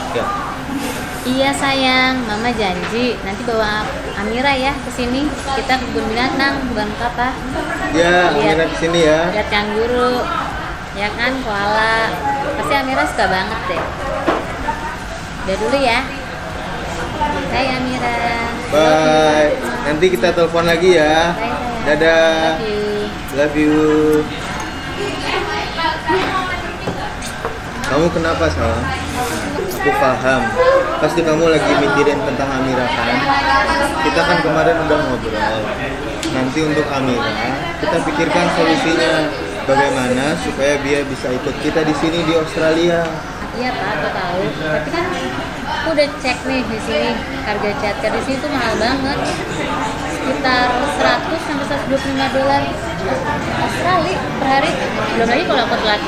Ya. Iya sayang, Mama janji nanti bawa Amira ya ke sini. Kita ke kebun binatang, bukan apa? Ya, Amira ke sini ya. Lihat kanguru, ya kan, koala. Pasti Amira suka banget deh. Udah dulu ya. Bye Amira. Bye. Nanti kita telepon lagi ya. Bye, sayang. Dadah. Love you. Love you. Kamu kenapa sayang? Aku paham. Pasti kamu lagi mikirin tentang Amira kan? Kita kan kemarin udah ngobrol. Nanti untuk Amira, kita pikirkan solusinya. Bagaimana supaya dia bisa ikut kita di sini di Australia. Iya Pak, aku tahu. Tapi kan aku udah cek nih di sini harga childcare di sini tuh mahal banget. Sekitar 100 sampai 125 dolar Australia per hari. Belum lagi kalau aku telat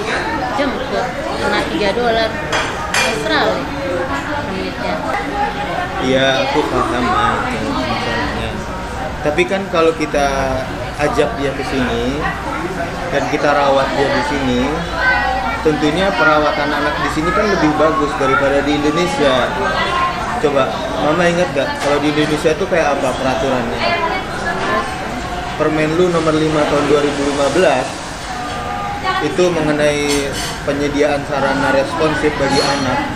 jemput, kena 3 dolar Australia duitnya. Iya, aku paham masalahnya. Tapi kan kalau kita ajak dia ke sini dan kita rawat dia di sini, tentunya perawatan anak di sini kan lebih bagus daripada di Indonesia. Coba, Mama ingat gak kalau di Indonesia tuh kayak apa peraturannya? Permenlu nomor 5 tahun 2015 itu mengenai penyediaan sarana responsif bagi anak,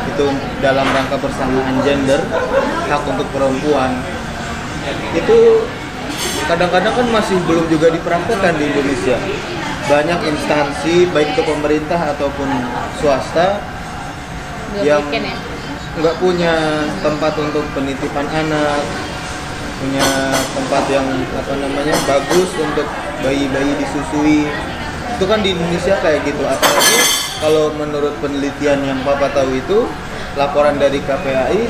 itu dalam rangka persamaan gender, hak untuk perempuan. Itu kadang-kadang kan masih belum juga dipraktekkan di Indonesia. Banyak instansi baik itu pemerintah ataupun swasta Belum yang bikin ya. nggak punya tempat untuk penitipan anak, punya tempat yang bagus untuk bayi-bayi disusui. Itu kan di Indonesia kayak gitu. Apalagi kalau menurut penelitian yang Papa tahu itu, laporan dari KPAI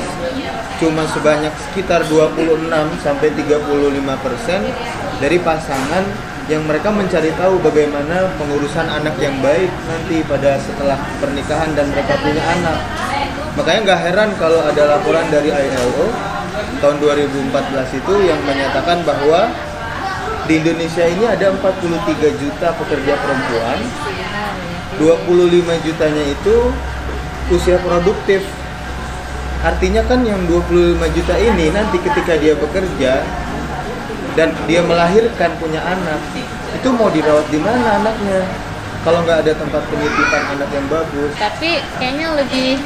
cuma sebanyak sekitar 26 sampai 35% dari pasangan yang mereka mencari tahu bagaimana pengurusan anak yang baik nanti pada setelah pernikahan dan mereka punya anak. Makanya nggak heran kalau ada laporan dari ILO tahun 2014 itu yang menyatakan bahwa di Indonesia ini ada 43 juta pekerja perempuan, 25 jutanya itu usia produktif. Artinya kan yang 25 juta ini nanti ketika dia bekerja dan dia melahirkan punya anak, itu mau dirawat di mana anaknya? Kalau nggak ada tempat penitipan anak yang bagus. Tapi kayaknya lebih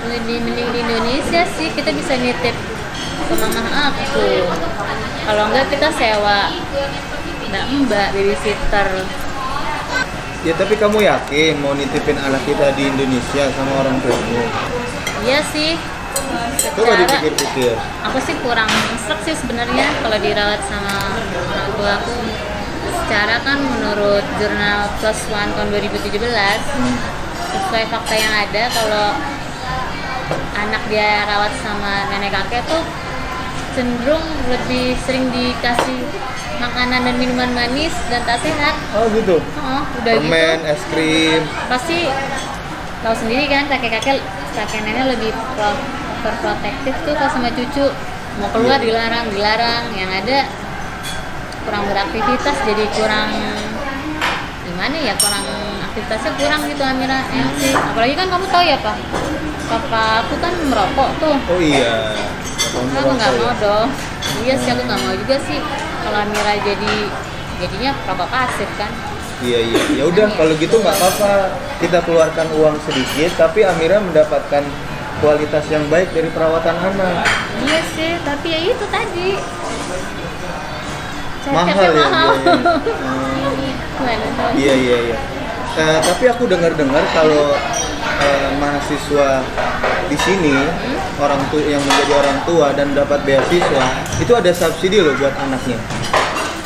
mending di Indonesia sih, kita bisa nitip ke mama aku. Kalau enggak kita sewa mbak babysitter. Ya tapi kamu yakin mau nitipin anak kita di Indonesia sama orang tuamu? Iya sih. Coba Secara dipikir-pikir. aku sih kurang srek sih sebenarnya kalau dirawat sama orang tua aku. Secara kan menurut jurnal Plus One tahun 2017, sesuai fakta yang ada, kalau anak dia rawat sama nenek kakek tuh cenderung lebih sering dikasih makanan dan minuman manis dan tak sehat. Oh gitu. Udah Permen, gitu es krim. pasti tahu sendiri kan, kakek nenek lebih overprotective tuh kalau sama cucu. Mau keluar dilarang, yang ada kurang beraktivitas, jadi kurang gimana ya, kurang aktivitasnya kurang gitu Amira. Ya sih, apalagi kan kamu tahu ya Pak, papa aku kan merokok tuh. Oh iya. Aku nggak mau dong. Iya sih, aku nggak mau juga sih kalau Amira jadinya perokok pasif kan. Iya. Ya udah kalau gitu nggak apa-apa. Kita keluarkan uang sedikit, tapi Amira mendapatkan kualitas yang baik dari perawatan anak. Iya sih, tapi ya itu tadi Mahal ya. mahal. Iya, iya, iya. Tapi aku dengar-dengar kalau mahasiswa di sini orang tua yang menjadi orang tua dan dapat beasiswa itu ada subsidi loh buat anaknya.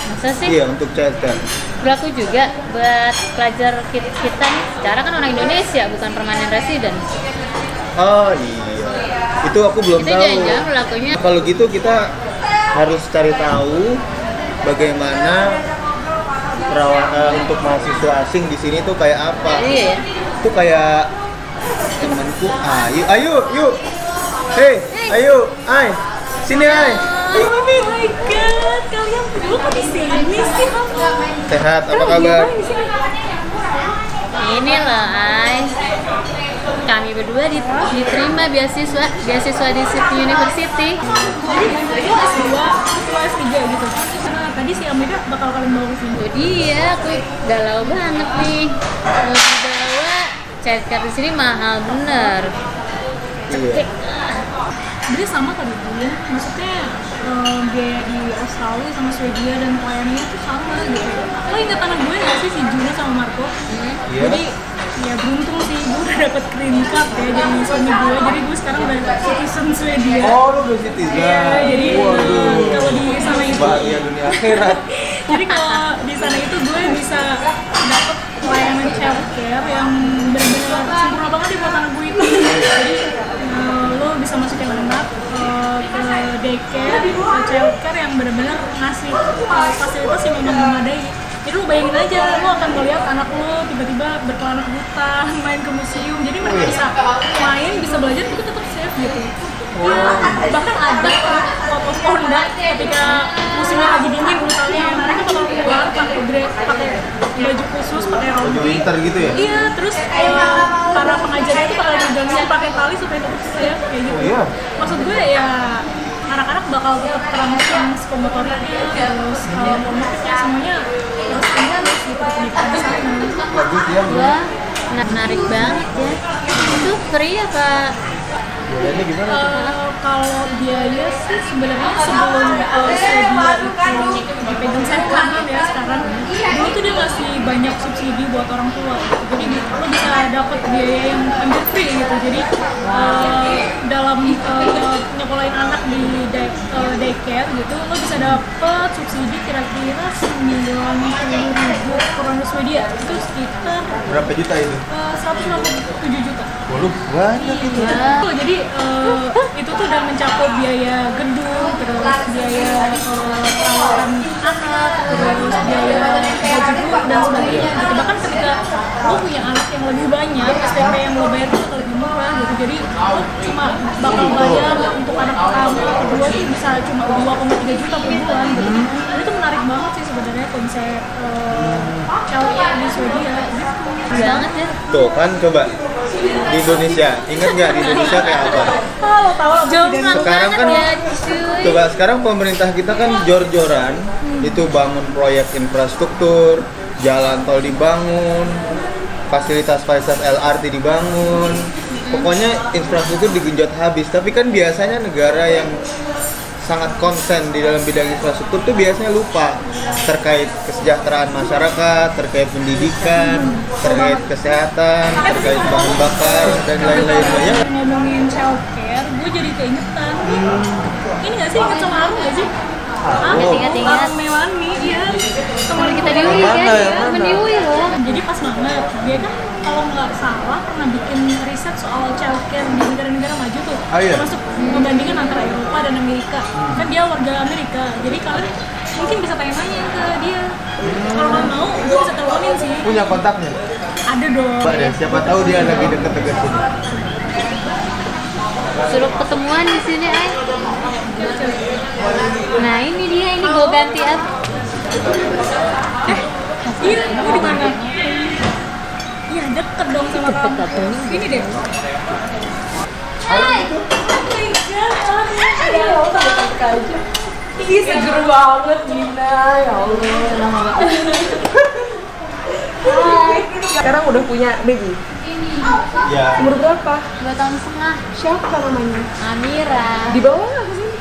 Masa sih? Iya, untuk childcare. Berlaku juga buat pelajar kita nih. Secara kan orang Indonesia bukan permanent resident. Oh iya, itu aku belum Itu tahu. jangan-jangan berlakunya. Kalau gitu kita harus cari tahu bagaimana untuk mahasiswa asing di sini tuh kayak apa. Iya. Itu kayak temanku, ayo, yuk, hei, ayo, sini, Oh my god, kalian berdua kok di sini sih? sehat, apa kabar? Ini loh, kami berdua diterima beasiswa di City University. Jadi itu S2, S3 gitu. Nah, tadi si Amira bakal kalian bawa ke sini. Itu dia, aku galau banget nih. Mau dibawa, childcare di sini mahal bener. Iya. Jadi sama tadi Bun, maksudnya biaya di Australia sama Swedia dan pelayanannya itu sama gitu. Lo inget anak gue nggak sih si Juno sama Marco? Iya. Jadi ya beruntung sih gue udah dapet green card ya dari suami gue, jadi gue sekarang udah citizen Swedia. Oh, lu udah citizen. Iya, jadi kalau di sana itu bahagia dunia akhirat. jadi kalau di sana itu gue bisa dapet pelayanan childcare yang benar-benar sempurna banget di buat anak gue itu. Jadi lo bisa masukin anak ke daycare, ke childcare yang benar-benar ngasih fasilitas yang memang memadai. Jadi lo bayangin aja, lo akan melihat anak lo tiba-tiba berkelana ke hutan, main ke museum. Jadi mereka bisa main, bisa belajar, tapi tetap safe gitu. Bahkan ada foto Honda ketika musimnya lagi dingin misalnya, mereka bakal keluar pakai baju khusus, pakai rompi. Baju winter gitu ya? Iya, terus para pengajarnya itu bakal digangguin pakai tali supaya tetap safe kayak gitu. Oh iya? Maksud gue ya anak-anak bakal tetap terangsang psikomotoriknya, terus motoriknya semuanya terus harus gitu pendidikan di sana. Bagus ya, Bu. Wah, menarik banget ya. Itu free apa? Biayanya gimana? Kalau biaya sih sebenarnya sebelum Swedia itu dipegang Sentral ya sekarang, dulu tuh dia ngasih banyak subsidi buat orang tua gitu. Jadi lo bisa dapet biaya yang hampir free gitu. Jadi dalam nyekolahin anak di daycare gitu, lo bisa dapet subsidi kira-kira 90.000 kroner Swedia, itu sekitar Berapa juta itu? 167 juta. Waduh, banyak itu. Jadi itu tuh udah mencakup biaya gedung, terus biaya perawatan anak, terus biaya gaji guru dan sebagainya gitu. Bahkan ketika lo punya anak yang lebih banyak, SPP yang lo bayar itu lebih murah gitu. Jadi lo cuma bakal bayar untuk anak pertama, kedua tuh bisa cuma 2,3 juta per bulan gitu. Dan itu menarik banget sih sebenarnya konsep childcare di Swedia gitu. Banget ya. Tuh kan coba di Indonesia, ingat nggak di Indonesia kayak apa? Lo tau lah Jomplang Sekarang banget kan- ya, cuy. Coba sekarang pemerintah kita kan jor-joran itu bangun proyek infrastruktur, jalan tol dibangun, fasilitas-fasilitas LRT dibangun, pokoknya infrastruktur digenjot habis. Tapi kan biasanya negara yang sangat konsen di dalam bidang infrastruktur tuh biasanya lupa terkait kesejahteraan masyarakat, terkait pendidikan, terkait kesehatan, terkait bahan bakar dan lain-lainnya. Ya, Ngomongin childcare, gue jadi keingetan. Ini nggak sih inget sama Aru nggak sih? Ingat-ingat. Aru Mewani, iya. Teman Kita kita di UI kan, Mana, yang temen mana? di UI loh. Jadi pas banget, dia kan kalau nggak salah pernah bikin riset soal childcare di negara-negara maju tuh. Ah, iya? Termasuk membandingkan antara Eropa dan Amerika. Kan dia warga Amerika, jadi kalian mungkin bisa tanya-tanya ke dia. Kalau nggak mau, gue bisa teleponin sih. punya kontaknya? Ada dong. Mbak deh, siapa tahu dia lagi deket-deket sini. Suruh ketemuan di sini, Ay. Nah, ini dia, ini gue ganti apa? Iya, lu di mana? Iya, deket dong sama kamu. Sini deh. Hai. Ih, seger banget Gina, ya Allah. Hai. Sekarang udah punya baby. Ya. Umur berapa? 2 tahun setengah. Siapa namanya? Amira. Dibawa nggak ke sini?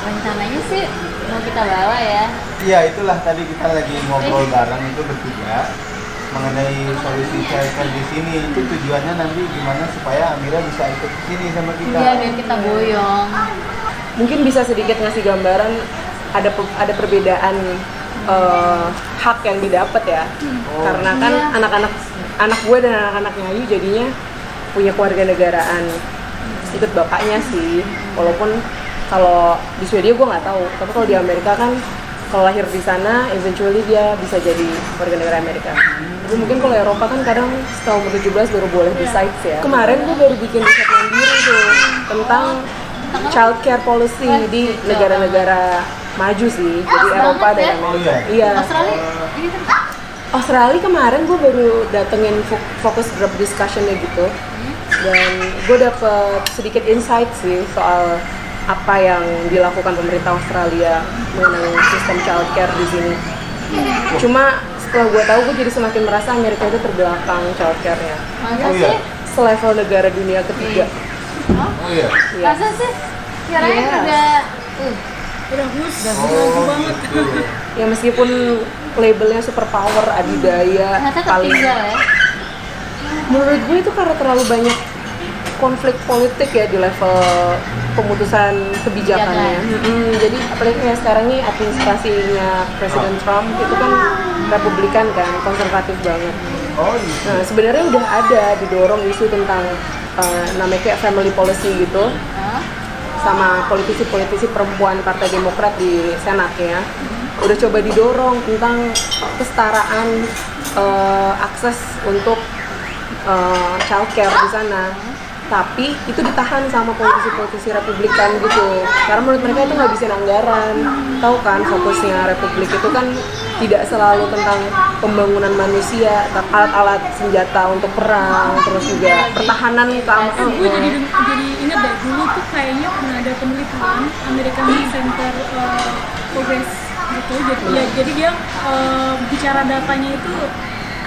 Rencananya sih mau kita bawa ya. Iya, itulah tadi kita lagi ngobrol bareng itu bertiga mengenai solusi childcare di sini. Itu tujuannya nanti gimana supaya Amira bisa ikut ke sini sama kita. Iya, biar kita boyong. Mungkin bisa sedikit ngasih gambaran ada perbedaan hak yang didapat ya. Karena kan anak gue dan anak-anaknya Ayu jadinya punya kewarganegaraan ikut bapaknya sih. Walaupun kalau di Swedia gue nggak tahu, tapi kalau di Amerika kan kalau lahir di sana, eventually dia bisa jadi warga negara Amerika. Tapi mungkin kalau Eropa kan kadang setelah umur 17 baru boleh decide ya. Kemarin gue baru bikin riset mandiri tuh tentang childcare policy di negara-negara maju sih, jadi Eropa dan Amerika. Iya. Australia, ini kan Australia kemarin gue baru datengin fokus group discussion-nya gitu, dan gue dapet sedikit insight sih soal apa yang dilakukan pemerintah Australia mengenai sistem childcare di sini. Cuma setelah gue tahu, gue jadi semakin merasa Amerika itu terbelakang childcare-nya. masa Oh, iya? sih? Selevel negara dunia ketiga. Oh iya. Iya. Masa sih? Kirain Yes. Udah Oh, banget. gitu. Ya meskipun labelnya superpower, adidaya, Ternyata paling ketinggal ya. menurut gue itu karena terlalu banyak konflik politik ya di level pemutusan kebijakannya. Jadi apalagi kayak sekarang nih administrasinya Presiden Trump itu kan Republikan kan, konservatif banget. Oh iya. Nah sebenarnya udah ada didorong isu tentang namanya kayak family policy gitu Hah? sama politisi-politisi perempuan Partai Demokrat di Senatnya. Udah coba didorong tentang kesetaraan akses untuk childcare di sana, tapi itu ditahan sama politisi-politisi Republikan gitu, karena menurut mereka itu ngabisin anggaran. Tahu kan fokusnya Republik itu kan tidak selalu tentang pembangunan manusia, alat-alat senjata untuk perang, terus juga pertahanan keamanan. Gue jadi inget deh, dulu tuh kayaknya pernah ada penelitian American Center Progress gitu. Jadi dia bicara datanya itu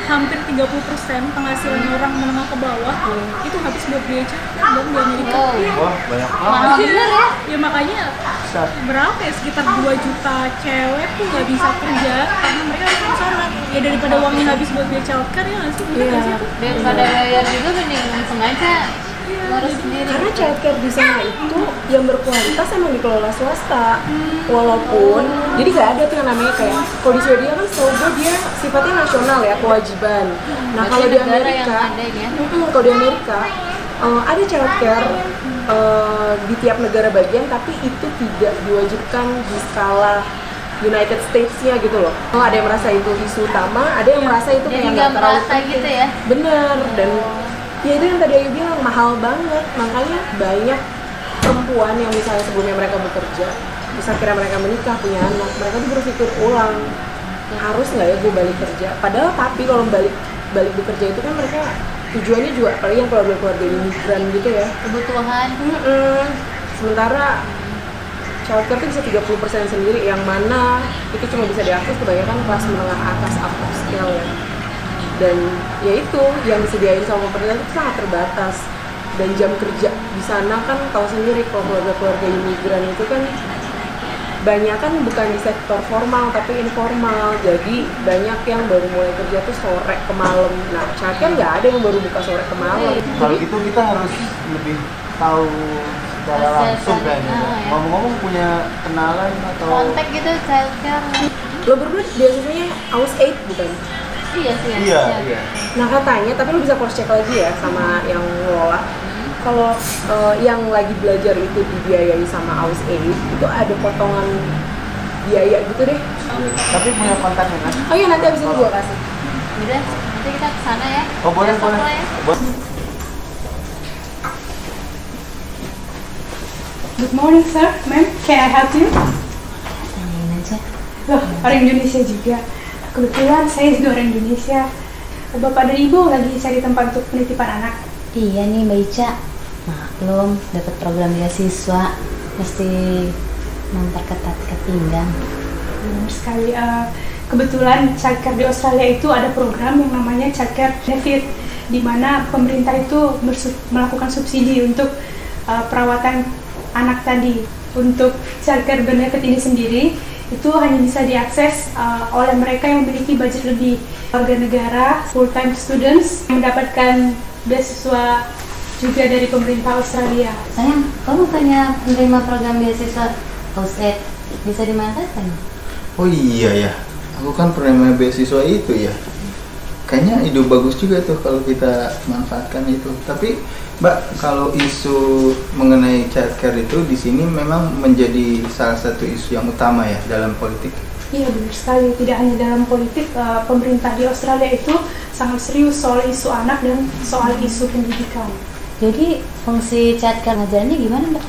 hampir 30% penghasilan orang menengah ke bawah itu habis buat biaya childcare dong di Amerika. Wow. Wah, banyak banget. Mahal bener ya. Ya makanya berapa ya, sekitar 2 juta cewek tuh nggak bisa kerja karena mereka harus ke sana. Ya daripada uangnya habis buat biaya childcare ya nggak sih? Bener nggak sih itu? Daripada bayar juga mending langsung aja ngurus sendiri. Karena childcare di sana itu yang berkualitas emang dikelola swasta, walaupun jadi nggak ada tuh yang namanya kayak kalau di Swedia kan setahu gue dia sifatnya nasional ya, kewajiban. Nah kalau di negara yang Amerika, ada ya. kalau di Amerika ada childcare di tiap negara bagian, tapi itu tidak diwajibkan di skala United States-nya gitu loh. Ada yang merasa itu isu utama, ada yang merasa itu Jadi kayak nggak nggak terlalu merasa penting. gitu ya. Bener, dan ya itu yang tadi Ayu bilang mahal banget, makanya banyak perempuan yang misalnya sebelumnya mereka bekerja, terus akhirnya mereka menikah, punya anak, mereka tuh berpikir ulang, harus nggak ya gue balik kerja? Padahal tapi kalau balik bekerja itu kan mereka tujuannya juga apalagi yang keluarga-keluarga imigran gitu ya. Kebutuhan. Sementara childcare itu bisa 30% sendiri, yang mana itu cuma bisa diakses kebanyakan kelas menengah atas upper scale ya. Dan ya itu yang disediain sama pemerintah itu sangat terbatas, dan jam kerja di sana kan tahu sendiri kalau keluarga-keluarga imigran itu kan banyak kan bukan di sektor formal tapi informal, jadi banyak yang baru mulai kerja tuh sore ke malam. Nah childcare nggak ada yang baru buka sore ke malam. Kalau gitu kita harus lebih tahu secara langsung kayaknya. ya. Ngomong-ngomong punya kenalan atau Kontak gitu childcare. Lo berdua biasanya House 8 bukan? Iya sih. Iya. Nah katanya, tapi lo bisa cross check lagi ya sama yang ngelola. Kalau yang lagi belajar itu dibiayai sama House 8, itu ada potongan biaya gitu deh. Tapi punya kontaknya kan? Oh iya, nanti abis ini gue kasih. Udah, nanti kita kesana ya. Oh boleh Besok boleh. lah ya. Good morning, sir. Ma'am, can I help you? Tanyain aja. Loh, orang Indonesia juga. Kebetulan saya juga orang Indonesia. Bapak dan Ibu lagi cari tempat untuk penitipan anak. Iya nih Mbak Ica, maklum dapat program beasiswa, mesti memperketat pinggang. Benar sekali. Kebetulan childcare di Australia itu ada program yang namanya childcare benefit, di mana pemerintah itu melakukan subsidi untuk perawatan anak tadi. Untuk childcare benefit ini sendiri itu hanya bisa diakses oleh mereka yang memiliki budget lebih. Warga negara, full-time students mendapatkan beasiswa juga dari pemerintah Australia. Sayang, kamu punya menerima program beasiswa Ausaid, bisa dimanfaatkan? Oh iya ya, aku kan penerima beasiswa itu ya. Kayaknya ide bagus juga tuh kalau kita manfaatkan itu. Tapi Mbak, kalau isu mengenai childcare itu di sini memang menjadi salah satu isu yang utama ya dalam politik. Iya benar sekali, tidak hanya dalam politik, pemerintah di Australia itu sangat serius soal isu anak dan soal isu pendidikan. Jadi fungsi childcare ngajarannya gimana Mbak?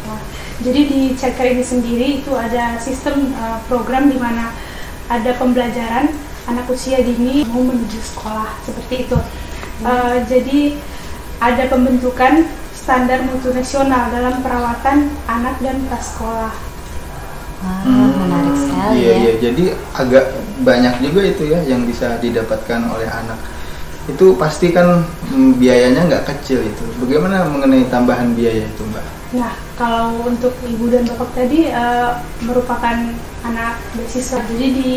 Jadi di childcare ini sendiri itu ada sistem program di mana ada pembelajaran anak usia dini mau menuju sekolah seperti itu. Jadi ada pembentukan standar mutu nasional dalam perawatan anak dan prasekolah. Menarik sekali Iya, ya. iya, jadi agak banyak juga itu ya yang bisa didapatkan oleh anak. Itu pasti kan biayanya nggak kecil itu. Bagaimana mengenai tambahan biaya itu Mbak? Nah, kalau untuk ibu dan bapak tadi merupakan anak beasiswa. Jadi di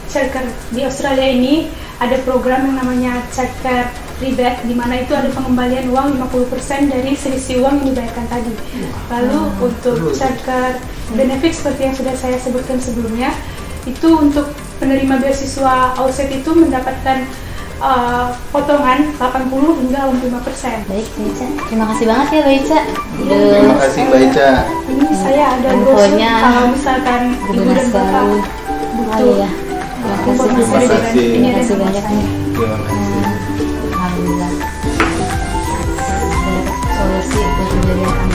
childcare di Australia ini ada program yang namanya childcare rebate, di mana itu ada pengembalian uang 50% dari selisih uang yang dibayarkan tadi. Lalu untuk childcare benefit seperti yang sudah saya sebutkan sebelumnya, itu untuk penerima beasiswa Ausaid itu mendapatkan potongan 80 hingga 85%. Baik, Mbak Ica. Terima kasih banget ya, Mbak Ica. Terima kasih Mbak Ica. Ini saya ada brosur Infonya kalau misalkan ibu berguna dan bapak sekali. Oh butuh iya. informasi Terima dari kasih. ini ada Terima kasih banyak nih. Terima kasih. Alhamdulillah. Ada solusi buat menjadi anak